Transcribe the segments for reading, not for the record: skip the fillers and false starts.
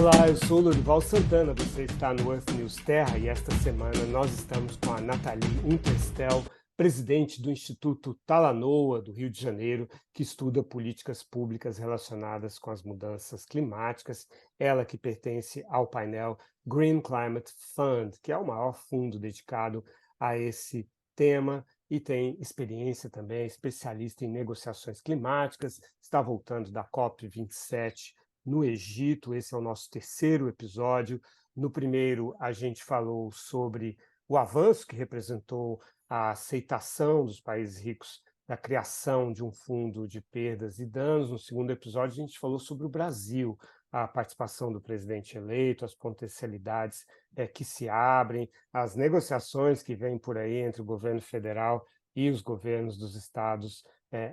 Olá, eu sou o Lorival Santana, você está no Earth News Terra e esta semana nós estamos com a Nathalie Unterstel, presidente do Instituto Talanoa, do Rio de Janeiro, que estuda políticas públicas relacionadas com as mudanças climáticas, ela que pertence ao painel Green Climate Fund, que é o maior fundo dedicado a esse tema e tem experiência também, especialista em negociações climáticas, está voltando da COP27 no Egito. Esse é o nosso terceiro episódio. No primeiro, a gente falou sobre o avanço que representou a aceitação dos países ricos da criação de um fundo de perdas e danos. No segundo episódio, a gente falou sobre o Brasil, a participação do presidente eleito, as potencialidades que se abrem, as negociações que vêm por aí entre o governo federal e os governos dos estados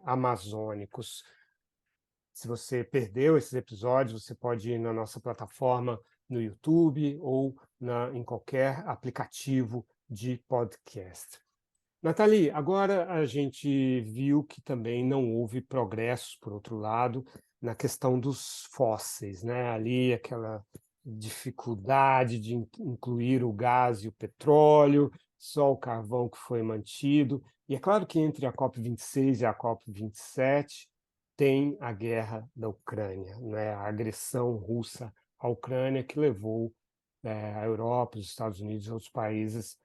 amazônicos. Se você perdeu esses episódios, você pode ir na nossa plataforma no YouTube ou em qualquer aplicativo de podcast. Nathalie, agora a gente viu que também não houve progressos, por outro lado, na questão dos fósseis, né? Ali aquela dificuldade de incluir o gás e o petróleo, só o carvão que foi mantido. E é claro que entre a COP26 e a COP27 tem a guerra da Ucrânia, né? A agressão russa à Ucrânia que levou a Europa, os Estados Unidos e outros países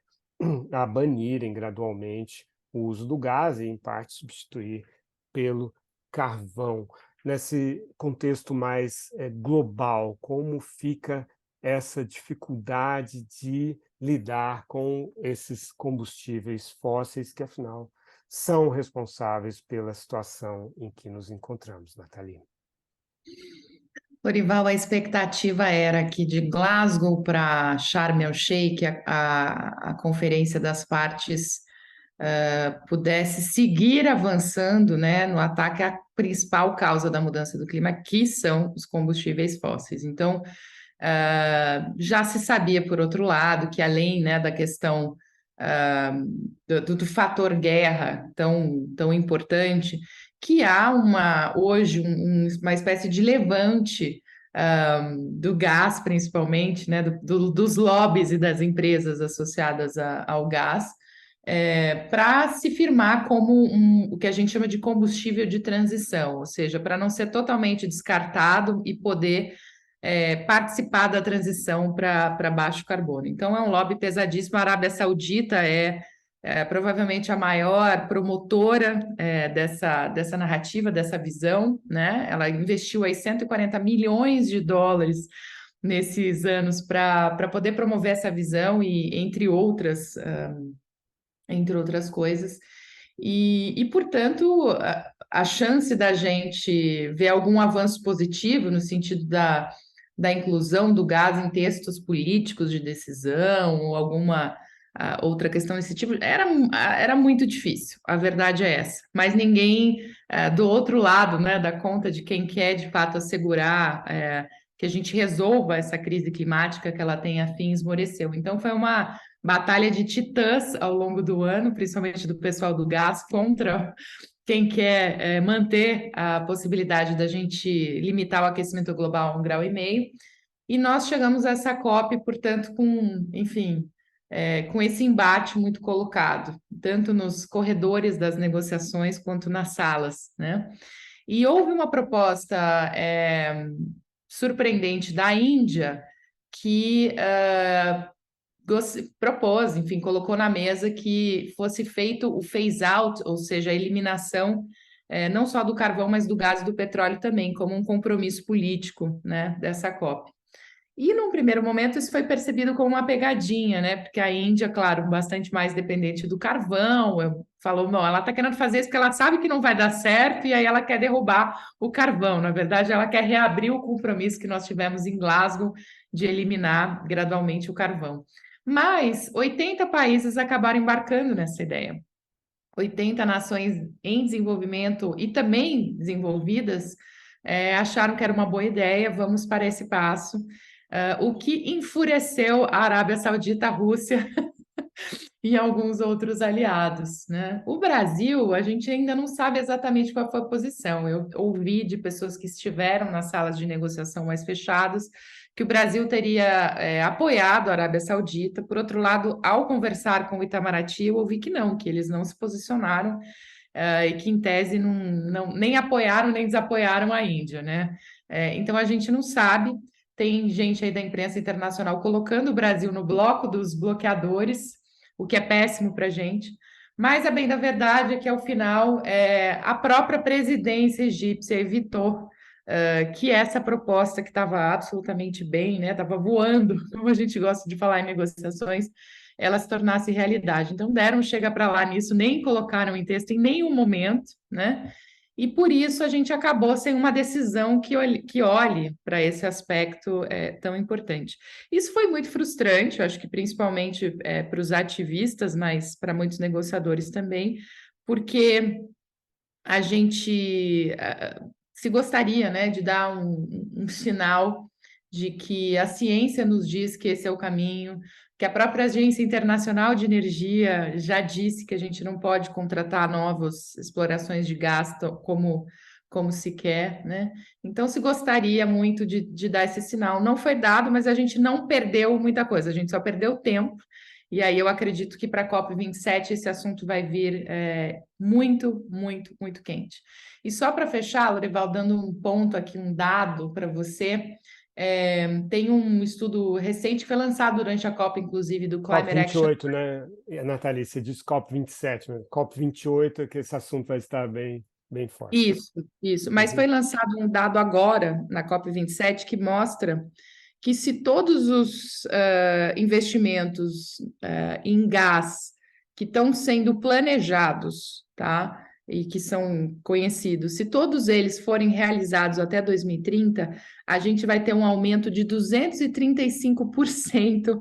a banirem gradualmente o uso do gás e, em parte, substituir pelo carvão. Nesse contexto mais global, como fica essa dificuldade de lidar com esses combustíveis fósseis que, afinal, são responsáveis pela situação em que nos encontramos, Nathalie? Lorival, a expectativa era que de Glasgow para Sharm el-Sheikh, a conferência das partes pudesse seguir avançando, né, no ataque à principal causa da mudança do clima, que são os combustíveis fósseis. Então, já se sabia, por outro lado, que além, né, da questão do fator guerra tão importante, que há hoje uma espécie de levante do gás, principalmente, né, dos lobbies e das empresas associadas ao gás, para se firmar como o que a gente chama de combustível de transição, ou seja, para não ser totalmente descartado e poder participar da transição para baixo carbono. Então, é um lobby pesadíssimo. A Arábia Saudita é provavelmente a maior promotora dessa narrativa, dessa visão, né? Ela investiu aí 140 milhões de dólares nesses anos para poder promover essa visão e entre outras coisas. Portanto, a chance da gente ver algum avanço positivo no sentido da inclusão do gás em textos políticos de decisão ou alguma outra questão desse tipo, era muito difícil, a verdade é essa. Mas ninguém do outro lado, né, dá conta de quem quer de fato assegurar que a gente resolva essa crise climática, que ela tenha fim, esmoreceu. Então foi uma batalha de titãs ao longo do ano, principalmente do pessoal do gás, contra quem quer manter a possibilidade da gente limitar o aquecimento global a 1,5 graus. E nós chegamos a essa COP, portanto, enfim, com esse embate muito colocado, tanto nos corredores das negociações quanto nas salas, né? E houve uma proposta surpreendente da Índia que propôs, enfim, colocou na mesa que fosse feito o phase-out, ou seja, a eliminação não só do carvão, mas do gás e do petróleo também, como um compromisso político, né, dessa COP. E num primeiro momento isso foi percebido como uma pegadinha, né? Porque a Índia, claro, bastante mais dependente do carvão, falou, não, ela está querendo fazer isso porque ela sabe que não vai dar certo e aí ela quer derrubar o carvão. Na verdade, ela quer reabrir o compromisso que nós tivemos em Glasgow de eliminar gradualmente o carvão. Mas 80 países acabaram embarcando nessa ideia. 80 nações em desenvolvimento e também desenvolvidas acharam que era uma boa ideia, vamos para esse passo. O que enfureceu a Arábia Saudita, a Rússia e alguns outros aliados, né? O Brasil, a gente ainda não sabe exatamente qual foi a posição. Eu ouvi de pessoas que estiveram nas salas de negociação mais fechadas que o Brasil teria apoiado a Arábia Saudita. Por outro lado, ao conversar com o Itamaraty, eu ouvi que não, que eles não se posicionaram e que, em tese, nem apoiaram nem desapoiaram a Índia, né? Então, a gente não sabe. Tem gente aí da imprensa internacional colocando o Brasil no bloco dos bloqueadores, o que é péssimo para a gente. Mas a bem da verdade é que, ao final, a própria presidência egípcia evitou que essa proposta, que estava absolutamente bem, né, estava voando, como a gente gosta de falar em negociações, ela se tornasse realidade. Então, deram chega para lá nisso, nem colocaram em texto em nenhum momento, né? E por isso a gente acabou sem uma decisão que olhe para esse aspecto tão importante. Isso foi muito frustrante, eu acho que principalmente para os ativistas, mas para muitos negociadores também, porque a gente se gostaria, né, de dar um sinal de que a ciência nos diz que esse é o caminho, que a própria Agência Internacional de Energia já disse que a gente não pode contratar novas explorações de gás como se quer, né? Então, se gostaria muito de dar esse sinal. Não foi dado, mas a gente não perdeu muita coisa, a gente só perdeu tempo. E aí eu acredito que para a COP27 esse assunto vai vir muito, muito, muito quente. E só para fechar, Lorival, dando um ponto aqui, um dado para você, tem um estudo recente que foi lançado durante a COP, inclusive, do Climate Action. COP28, né, Nathalie? Você disse COP27, né? COP28 é que esse assunto vai estar bem forte. Isso. Mas foi lançado um dado agora, na COP27, que mostra que se todos os investimentos em gás que estão sendo planejados, tá? E que são conhecidos, se todos eles forem realizados até 2030, a gente vai ter um aumento de 235%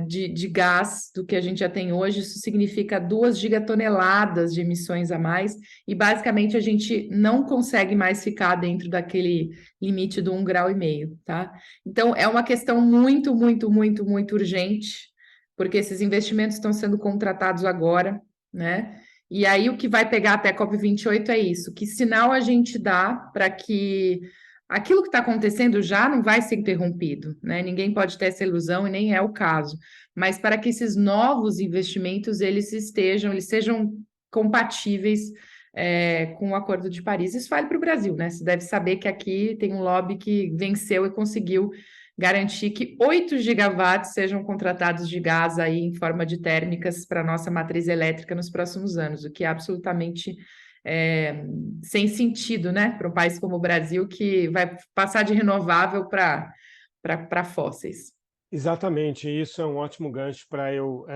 de gás do que a gente já tem hoje. Isso significa 2 gigatoneladas de emissões a mais, e basicamente a gente não consegue mais ficar dentro daquele limite do 1,5 graus, tá? Então é uma questão muito, muito, muito, muito urgente, porque esses investimentos estão sendo contratados agora, né? E aí o que vai pegar até a COP28 é isso: que sinal a gente dá para que aquilo que está acontecendo já não vai ser interrompido, né? Ninguém pode ter essa ilusão e nem é o caso. Mas para que esses novos investimentos eles sejam compatíveis com o Acordo de Paris. Isso vale para o Brasil, né? Você deve saber que aqui tem um lobby que venceu e conseguiu garantir que 8 gigawatts sejam contratados de gás aí em forma de térmicas para a nossa matriz elétrica nos próximos anos, o que é absolutamente sem sentido, né, para um país como o Brasil, que vai passar de renovável para fósseis. Exatamente, isso é um ótimo gancho para eu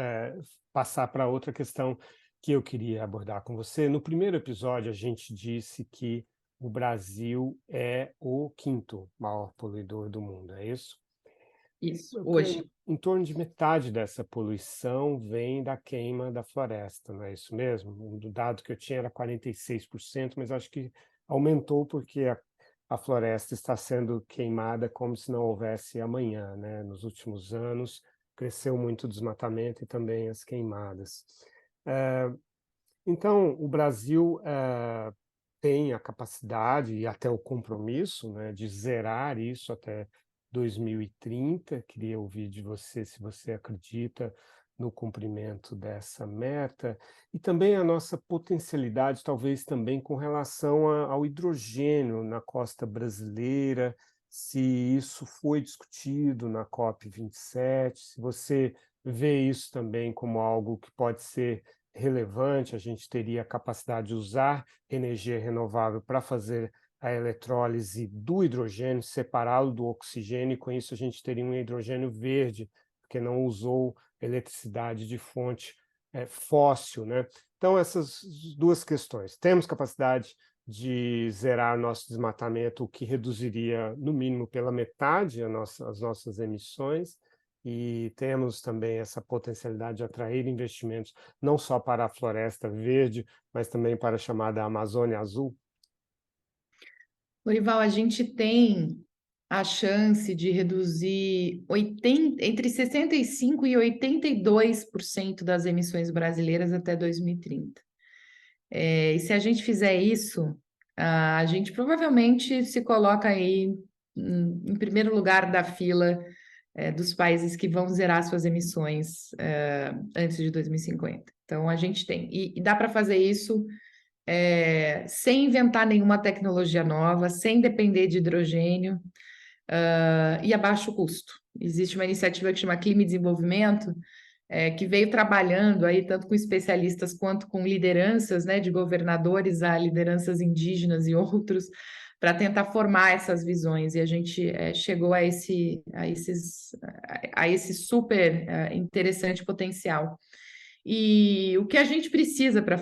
passar para outra questão que eu queria abordar com você. No primeiro episódio, a gente disse que o Brasil é o 5º maior poluidor do mundo, é isso? Isso, hoje. Em torno de metade dessa poluição vem da queima da floresta, não é isso mesmo? O dado que eu tinha era 46%, mas acho que aumentou porque a floresta está sendo queimada como se não houvesse amanhã, né? Nos últimos anos cresceu muito o desmatamento e também as queimadas. Então, o Brasil tem a capacidade e até o compromisso, né, de zerar isso até 2030. Queria ouvir de você se você acredita no cumprimento dessa meta e também a nossa potencialidade, talvez também com relação ao hidrogênio na costa brasileira, se isso foi discutido na COP27, se você vê isso também como algo que pode ser relevante. A gente teria a capacidade de usar energia renovável para fazer a eletrólise do hidrogênio, separá-lo do oxigênio, e com isso a gente teria um hidrogênio verde, porque não usou eletricidade de fonte fóssil, né? Então, essas duas questões. Temos capacidade de zerar nosso desmatamento, o que reduziria, no mínimo, pela metade as nossas emissões, e temos também essa potencialidade de atrair investimentos não só para a floresta verde, mas também para a chamada Amazônia Azul. Lorival, a gente tem a chance de reduzir entre 65% e 82% das emissões brasileiras até 2030. E se a gente fizer isso, a gente provavelmente se coloca aí em primeiro lugar da fila dos países que vão zerar suas emissões antes de 2050. Então, a gente tem. E dá para fazer isso sem inventar nenhuma tecnologia nova, sem depender de hidrogênio e a baixo custo. Existe uma iniciativa que chama Clima e Desenvolvimento, que veio trabalhando aí tanto com especialistas quanto com lideranças, né, de governadores a lideranças indígenas e outros, para tentar formar essas visões. E a gente chegou a esse super interessante potencial. E o que a gente precisa para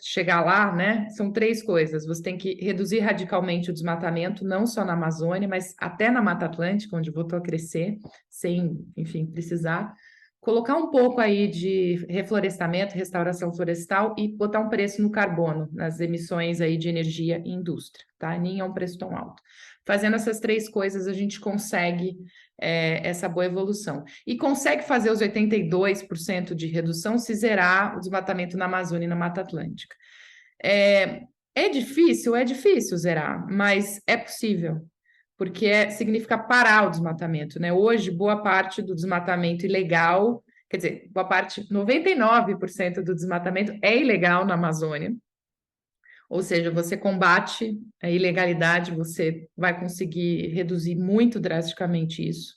chegar lá, né, são três coisas. Você tem que reduzir radicalmente o desmatamento, não só na Amazônia, mas até na Mata Atlântica, onde voltou a crescer, sem, enfim, precisar. Colocar um pouco aí de reflorestamento, restauração florestal e botar um preço no carbono, nas emissões aí de energia e indústria, tá? Nem é um preço tão alto. Fazendo essas três coisas, a gente consegue essa boa evolução. E consegue fazer os 82% de redução se zerar o desmatamento na Amazônia e na Mata Atlântica. É difícil zerar, mas é possível, porque significa parar o desmatamento, né? Hoje, boa parte do desmatamento ilegal, quer dizer, 99% do desmatamento é ilegal na Amazônia. Ou seja, você combate a ilegalidade, você vai conseguir reduzir muito drasticamente isso.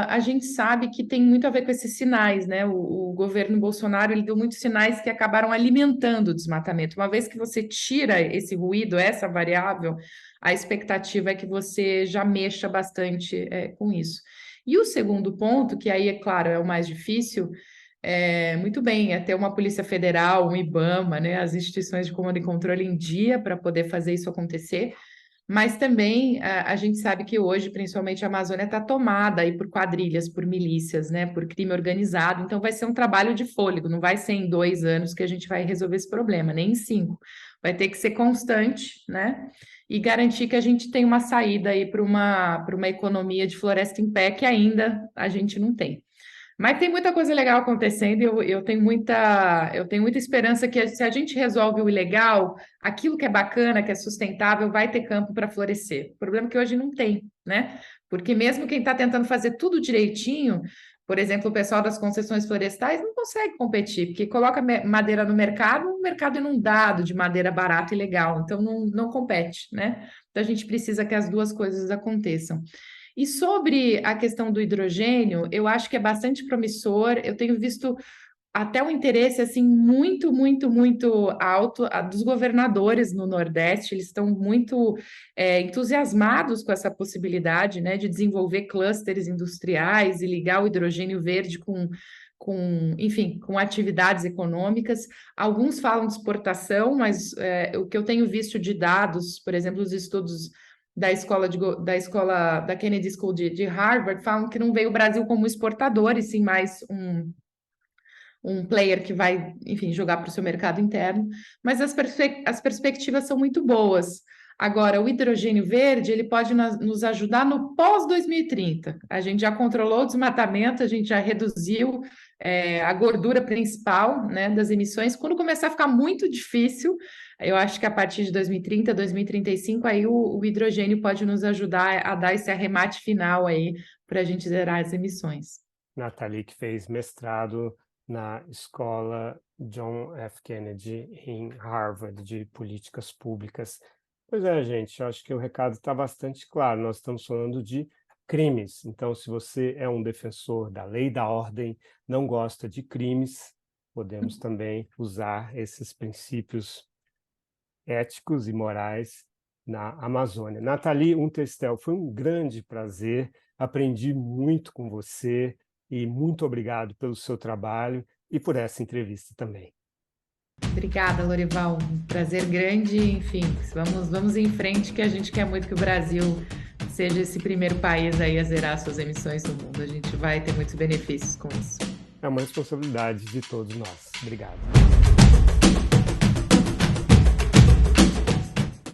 A gente sabe que tem muito a ver com esses sinais, né? O governo Bolsonaro ele deu muitos sinais que acabaram alimentando o desmatamento. Uma vez que você tira esse ruído, essa variável, a expectativa é que você já mexa bastante com isso. E o segundo ponto, que aí, é claro, é o mais difícil, muito bem, é ter uma Polícia Federal, um IBAMA, né, as instituições de comando e controle em dia para poder fazer isso acontecer, mas também a gente sabe que hoje, principalmente a Amazônia, está tomada aí por quadrilhas, por milícias, né, por crime organizado, então vai ser um trabalho de fôlego, não vai ser em 2 anos que a gente vai resolver esse problema, nem em 5. Vai ter que ser constante, né, e garantir que a gente tem uma saída aí para uma economia de floresta em pé que ainda a gente não tem. Mas tem muita coisa legal acontecendo e eu tenho muita esperança que se a gente resolve o ilegal, aquilo que é bacana, que é sustentável, vai ter campo para florescer. O problema é que hoje não tem, né? Porque mesmo quem está tentando fazer tudo direitinho, por exemplo, o pessoal das concessões florestais não consegue competir, porque coloca madeira no mercado, um mercado inundado de madeira barata e legal, então não compete, né? Então a gente precisa que as duas coisas aconteçam. E sobre a questão do hidrogênio, eu acho que é bastante promissor. Eu tenho visto até um interesse assim muito, muito, muito alto dos governadores no Nordeste. Eles estão muito entusiasmados com essa possibilidade, né, de desenvolver clusters industriais e ligar o hidrogênio verde enfim, com atividades econômicas. Alguns falam de exportação, mas o que eu tenho visto de dados, por exemplo, os estudos da Kennedy School de Harvard, falam que não veio o Brasil como exportador, e sim mais um player que vai, enfim, jogar para o seu mercado interno, mas as perspectivas são muito boas. Agora, o hidrogênio verde, ele pode nos ajudar no pós-2030. A gente já controlou o desmatamento, a gente já reduziu a gordura principal, né, das emissões. Quando começar a ficar muito difícil, eu acho que a partir de 2030, 2035, aí o hidrogênio pode nos ajudar a dar esse arremate final aí para a gente zerar as emissões. Nathalie, que fez mestrado na escola John F. Kennedy em Harvard de políticas públicas. Pois é, gente, eu acho que o recado está bastante claro. Nós estamos falando de crimes. Então, se você é um defensor da lei e da ordem, não gosta de crimes, podemos também usar esses princípios éticos e morais na Amazônia. Nathalie Unterstell, foi um grande prazer, aprendi muito com você e muito obrigado pelo seu trabalho e por essa entrevista também. Obrigada, Lorival. Um prazer grande. Enfim, vamos em frente, que a gente quer muito que o Brasil seja esse primeiro país aí a zerar suas emissões no mundo. A gente vai ter muitos benefícios com isso. É uma responsabilidade de todos nós. Obrigado.